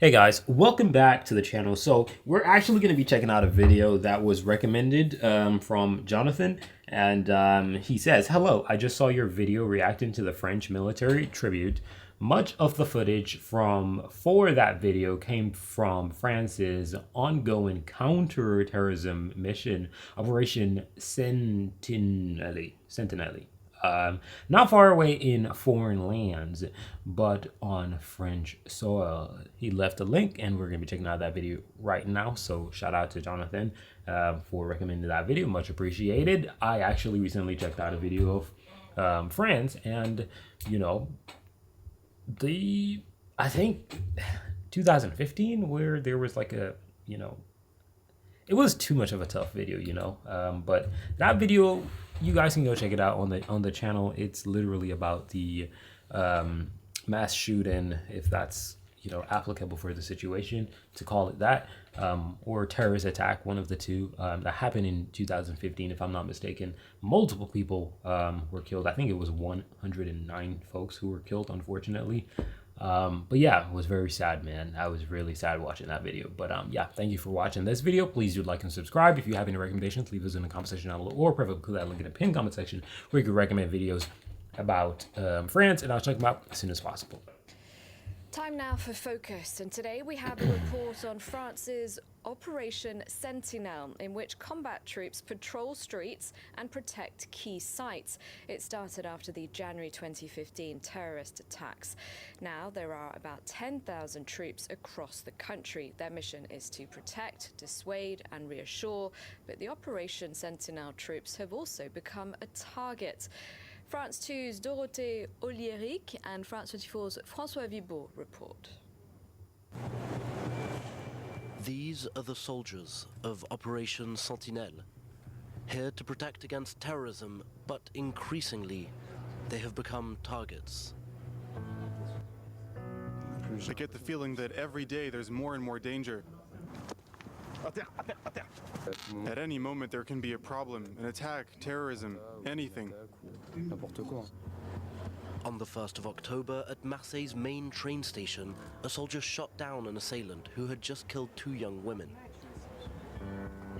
Hey guys, welcome back to the channel. So we're actually going to be checking out a video that was recommended from Jonathan, and he says, "Hello, I just saw your video reacting to the French military tribute. Much of the footage for that video came from France's ongoing counter-terrorism mission, Operation Sentinelle. Not far away in foreign lands, but on French soil." He left a link, and we're going to be checking out that video right now. So shout out to Jonathan for recommending that video. Much appreciated. I actually recently checked out a video of France, and you know, I think 2015, where there was like it was too much of a tough video. But that video, you guys can go check it out on the channel. It's literally about the mass shooting, if that's applicable for the situation to call it that, or terrorist attack, one of the two, that happened in 2015, if I'm not mistaken. Multiple people were killed. I think it was 109 folks who were killed, unfortunately. But yeah, it was very sad, man. I was really sad watching that video. But yeah, thank you for watching this video. Please do like and subscribe. If you have any recommendations, leave us in the comment section down below, or preferably put that link in the pinned comment section where you can recommend videos about France, and I'll check them out as soon as possible. Time now for Focus, and today we have a report on France's Operation Sentinelle, in which combat troops patrol streets and protect key sites. It started after the January 2015 terrorist attacks. Now there are about 10,000 troops across the country. Their mission is to protect, dissuade and reassure, but the Operation Sentinelle troops have also become a target. France 2's Dorothée Oliéric and France 24's François Vibaud report. These are the soldiers of Operation Sentinelle, here to protect against terrorism, but increasingly, they have become targets. I get the feeling that every day there's more and more danger. At any moment there can be a problem, an attack, terrorism, anything. On the 1st of October, at Marseille's main train station, a soldier shot down an assailant who had just killed 2 young women.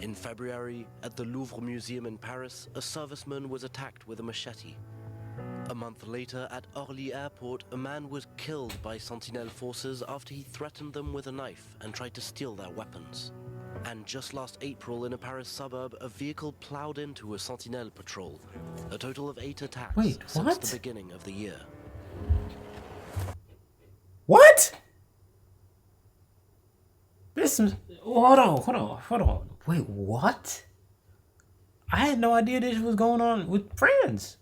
In February, at the Louvre Museum in Paris, a serviceman was attacked with a machete. A month later, at Orly Airport, a man was killed by Sentinelle forces after he threatened them with a knife and tried to steal their weapons. And just last April, in a Paris suburb, a vehicle plowed into a Sentinelle patrol. A total of 8 attacks since the beginning of the year. What? Hold on. Wait, what? I had no idea this was going on with France.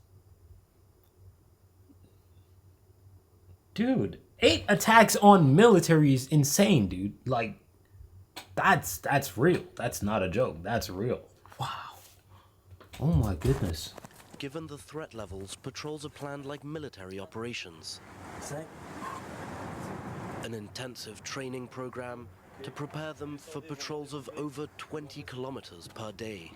Dude, 8 attacks on military is insane, dude. Like, that's real. That's not a joke. That's real. Wow. Oh my goodness. Given the threat levels, patrols are planned like military operations. An intensive training program to prepare them for patrols of over 20 kilometers per day.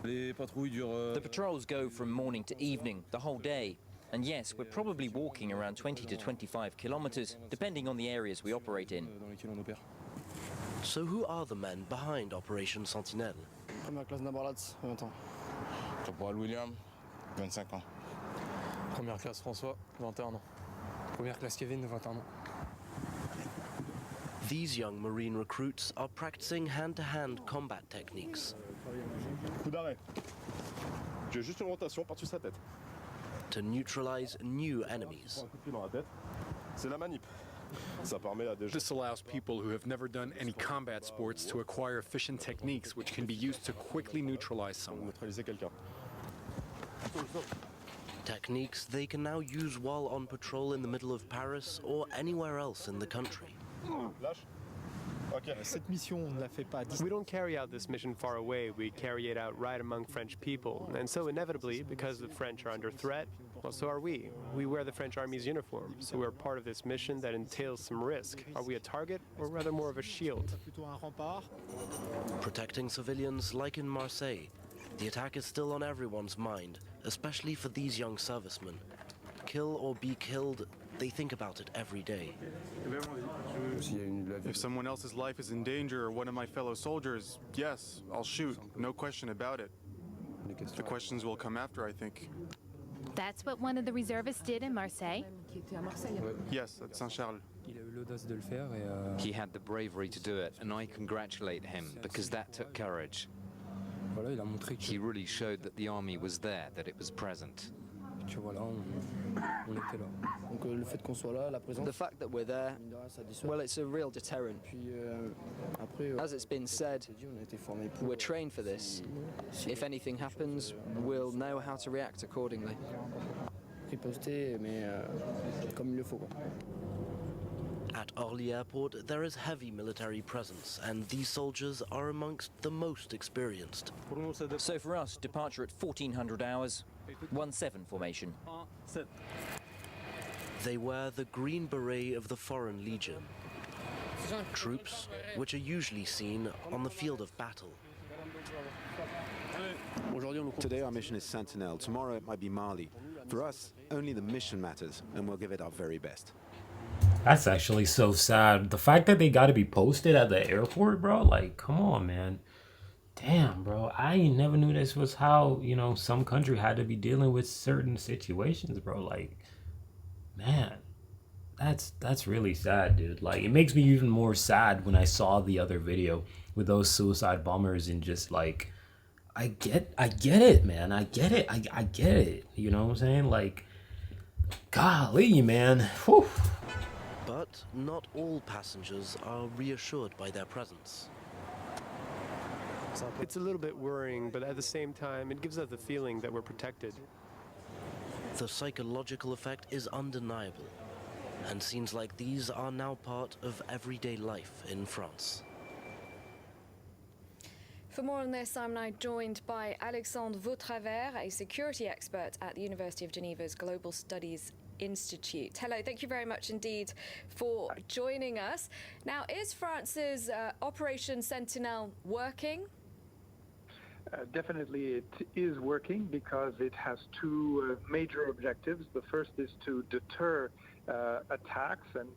The patrols go from morning to evening, the whole day. And yes, we're probably walking around 20 to 25 kilometers, depending on the areas we operate in. So who are the men behind Operation Sentinelle? Première classe d'Abarlatz, 20 ans. Caporal William, 25 ans. Première classe François, 21 ans. Première classe Kevin, 21 ans. These young Marine recruits are practicing hand-to-hand combat techniques. Coup d'arrêt. J'ai juste une rotation par-dessus sa tête. To neutralize new enemies. Un coup de pied dans la tête. C'est la manip. Ça permet à des gens. This allows people who have never done any combat sports to acquire efficient techniques which can be used to quickly neutralize someone. Neutraliser quelqu'un. Techniques they can now use while on patrol in the middle of Paris or anywhere else in the country. Lâche. Okay. Cette mission, on ne la fait pas. We don't carry out this mission far away. We carry it out right among French people. And so inevitably, because the French are under threat, well, so are we. We wear the French Army's uniform, so we're part of this mission that entails some risk. Are we a target, or rather more of a shield? Protecting civilians like in Marseille, the attack is still on everyone's mind, especially for these young servicemen. Kill or be killed, they think about it every day. If someone else's life is in danger or one of my fellow soldiers, yes, I'll shoot, no question about it. The questions will come after, I think. That's what one of the reservists did in Marseille? Yes, at Saint-Charles. He had the bravery to do it, and I congratulate him, because that took courage. He really showed that the army was there, that it was present. The fact that we're there, well, it's a real deterrent. As it's been said, we're trained for this. If anything happens, we'll know how to react accordingly. At Orly Airport, there is heavy military presence, and these soldiers are amongst the most experienced. So for us, departure at 1400 hours, 1-7 formation. They wear the Green Beret of the Foreign Legion, troops which are usually seen on the field of battle. Today our mission is Sentinelle, tomorrow it might be Mali. For us, only the mission matters, and we'll give it our very best. That's actually so sad. The fact that they got to be posted at the airport, bro. Like, come on, man. Damn, bro. I never knew this was how, you know, some country had to be dealing with certain situations, bro. Like, man, that's really sad, dude. Like, it makes me even more sad when I saw the other video with those suicide bombers and just like, I get it, man. I get it. I get it. You know what I'm saying? Like, golly, man. Whew. But not all passengers are reassured by their presence. It's a little bit worrying, but at the same time, it gives us the feeling that we're protected. The psychological effect is undeniable, and scenes like these are now part of everyday life in France. For more on this, I'm now joined by Alexandre Vautravers, a security expert at the University of Geneva's Global Studies Institute. Hello, thank you very much indeed for joining us. Now, is France's Operation Sentinelle working? Definitely it is working because it has two major objectives. The first is to deter attacks, and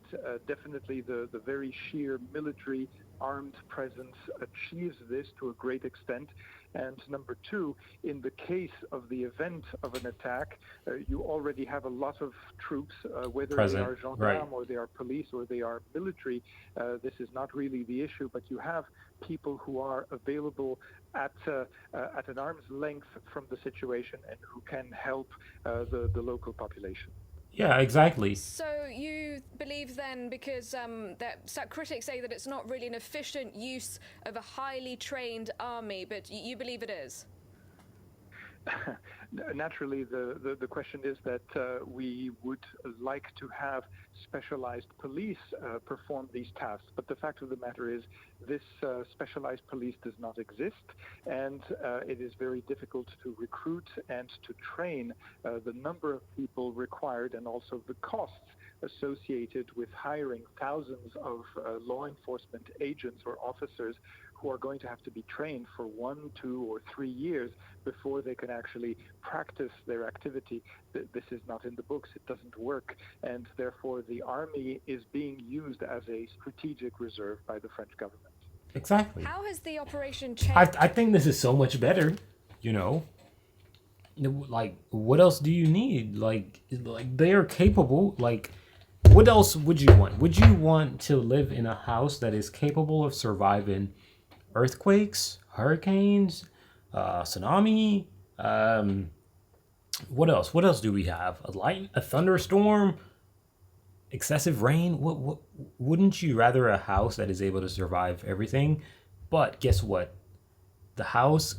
definitely the very sheer military armed presence achieves this to a great extent. And number two, in the case of the event of an attack, you already have a lot of troops, whether Present, they are gendarmes right, or they are police or they are military. This is not really the issue, but you have people who are available at an arm's length from the situation and who can help the local population. Yeah, exactly. So you believe then, because critics say that it's not really an efficient use of a highly trained army, but you believe it is? Naturally, the question is that we would like to have specialized police perform these tasks, but the fact of the matter is this specialized police does not exist, and it is very difficult to recruit and to train the number of people required, and also the costs associated with hiring thousands of law enforcement agents or officers who are going to have to be trained for 1, 2, or 3 years before they can actually practice their activity. This is not in the books, it doesn't work, and therefore the army is being used as a strategic reserve by the French government. Exactly. How has the operation changed? I think this is so much better, you know. Like, what else do you need? Like they are capable. Like, what else would you want? Would you want to live in a house that is capable of surviving earthquakes, hurricanes, tsunami? What else? What else do we have? A thunderstorm, excessive rain? What? Wouldn't you rather a house that is able to survive everything? But guess what? The house,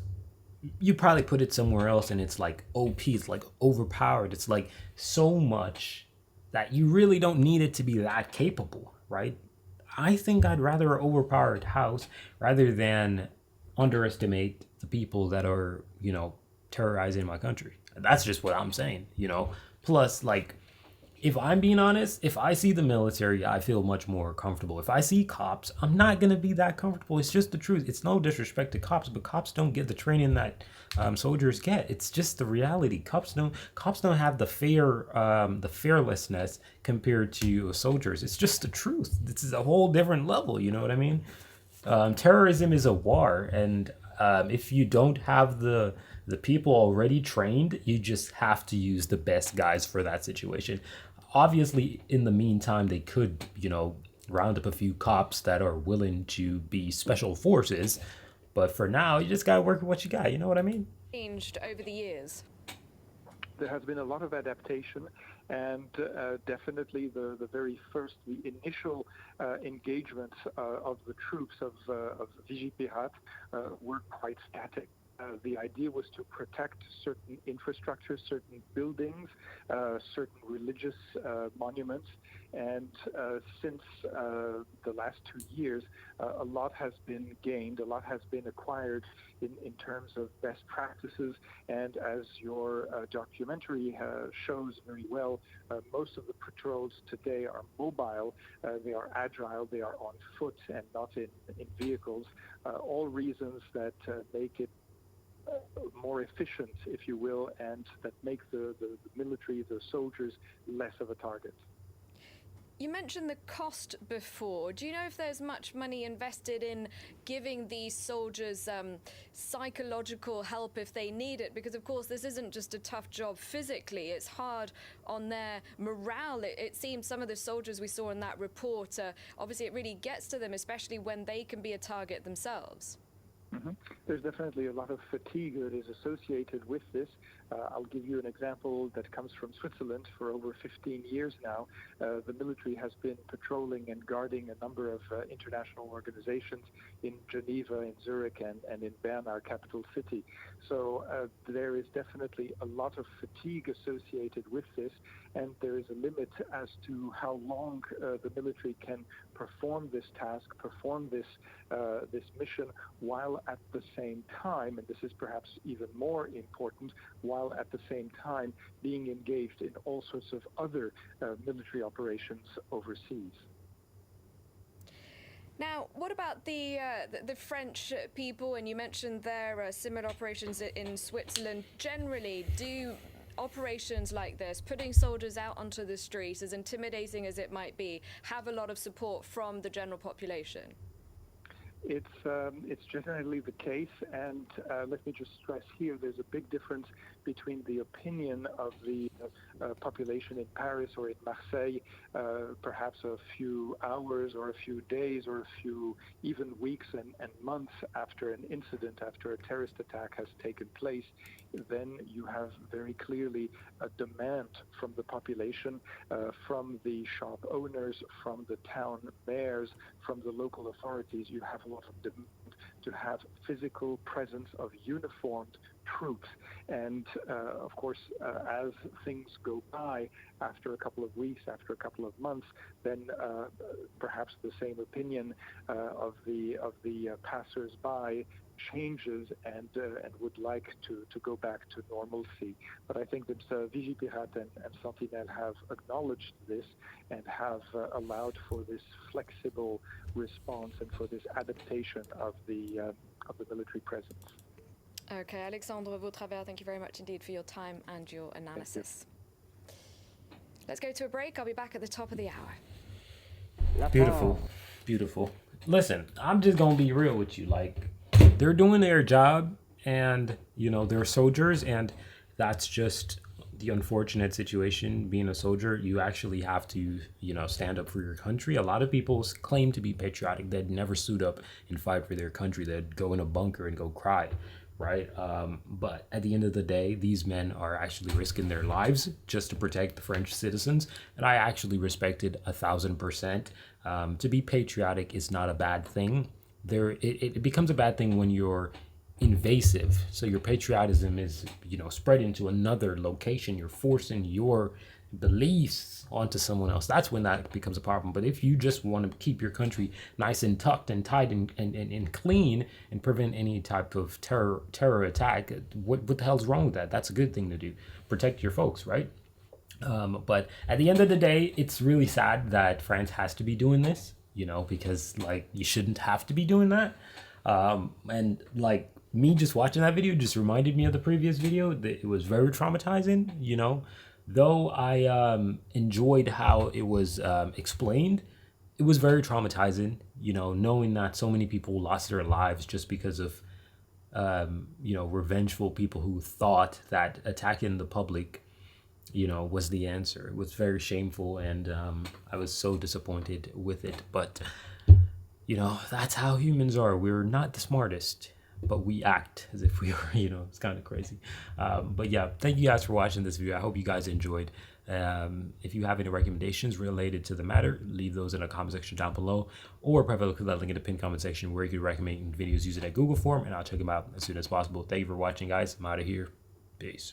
you probably put it somewhere else and it's like OP, it's like overpowered. It's like so much that you really don't need it to be that capable, right? I think I'd rather an overpowered house rather than underestimate the people that are, you know, terrorizing my country. That's just what I'm saying, you know. Plus, like, if I'm being honest, if I see the military, I feel much more comfortable. If I see cops, I'm not gonna be that comfortable. It's just the truth. It's no disrespect to cops, but cops don't get the training that soldiers get. It's just the reality. Cops don't have the fearlessness compared to soldiers. It's just the truth. This is a whole different level. You know what I mean? Terrorism is a war, and if you don't have the people already trained, you just have to use the best guys for that situation. Obviously, in the meantime, they could, round up a few cops that are willing to be special forces. But for now, you just gotta work with what you got. You know what I mean? Changed over the years. There has been a lot of adaptation, and definitely the initial engagements of the troops of Vigipirate were quite static. The idea was to protect certain infrastructures, certain buildings, certain religious monuments. And since the last 2 years, a lot has been gained, a lot has been acquired in terms of best practices. And as your documentary shows very well, most of the patrols today are mobile, they are agile, they are on foot and not in vehicles. All reasons that make it more efficient, if you will, and that make the military, the soldiers, less of a target. You mentioned the cost before. Do you know if there's much money invested in giving these soldiers psychological help if they need it? Because, of course, this isn't just a tough job physically. It's hard on their morale. It seems some of the soldiers we saw in that report, obviously it really gets to them, especially when they can be a target themselves. Mm-hmm. There's definitely a lot of fatigue that is associated with this. I'll give you an example that comes from Switzerland. For over 15 years now, the military has been patrolling and guarding a number of international organizations in Geneva, in Zurich, and in Bern, our capital city. So there is definitely a lot of fatigue associated with this, and there is a limit as to how long the military can perform this task, perform this mission, while at the same time, and this is perhaps even more important, while at the same time being engaged in all sorts of other military operations overseas. Now, what about the French people? And you mentioned their similar operations in Switzerland. Generally, do operations like this, putting soldiers out onto the streets, as intimidating as it might be, have a lot of support from the general population? It's generally the case, and let me just stress here, there's a big difference between the opinion of the population in Paris or in Marseille, perhaps a few hours or a few days or a few even weeks and months after an incident, after a terrorist attack has taken place. Then you have very clearly a demand from the population, from the shop owners, from the town mayors, from the local authorities. You have a lot of demand to have physical presence of uniformed troops. And of course, as things go by, after a couple of weeks, after a couple of months, then perhaps the same opinion of the passers-by changes and would like to go back to normalcy. But I think that Vigipirate and Sentinelle have acknowledged this and have allowed for this flexible response and for this adaptation of the military presence. Okay, Alexandre Vautravers, thank you very much indeed for your time and your analysis. Let's go to a break. I'll be back at the top of the hour. Beautiful. Beautiful. Listen, I'm just going to be real with you. Like, they're doing their job and, they're soldiers, and that's just the unfortunate situation. Being a soldier, you actually have to, stand up for your country. A lot of people claim to be patriotic. They'd never suit up and fight for their country. They'd go in a bunker and go cry. Right. But at the end of the day, these men are actually risking their lives just to protect the French citizens. And I actually respect it 1,000%. To be patriotic is not a bad thing. It becomes a bad thing when you're invasive. So your patriotism is, spread into another location. You're forcing your beliefs onto someone else. That's when that becomes a problem. But if you just want to keep your country nice and tucked and tight and clean and prevent any type of terror attack, what the hell's wrong with that? That's a good thing to do. Protect your folks, right? But at the end of the day, it's really sad that France has to be doing this, you know, because like you shouldn't have to be doing that. And like me just watching that video just reminded me of the previous video. That it was very traumatizing, you know. Though I enjoyed how it was explained, it was very traumatizing, you know, knowing that so many people lost their lives just because of, you know, revengeful people who thought that attacking the public, you know, was the answer. It was very shameful, and I was so disappointed with it. But, you know, that's how humans are. We're not the smartest, but we act as if we are, you know. It's kind of crazy. But yeah, thank you guys for watching this video. I hope you guys enjoyed. If you have any recommendations related to the matter, leave those in the comment section down below, or probably click that link in the pinned comment section where you could recommend videos using that Google form, and I'll check them out as soon as possible. Thank you for watching, guys. I'm out of here. Peace.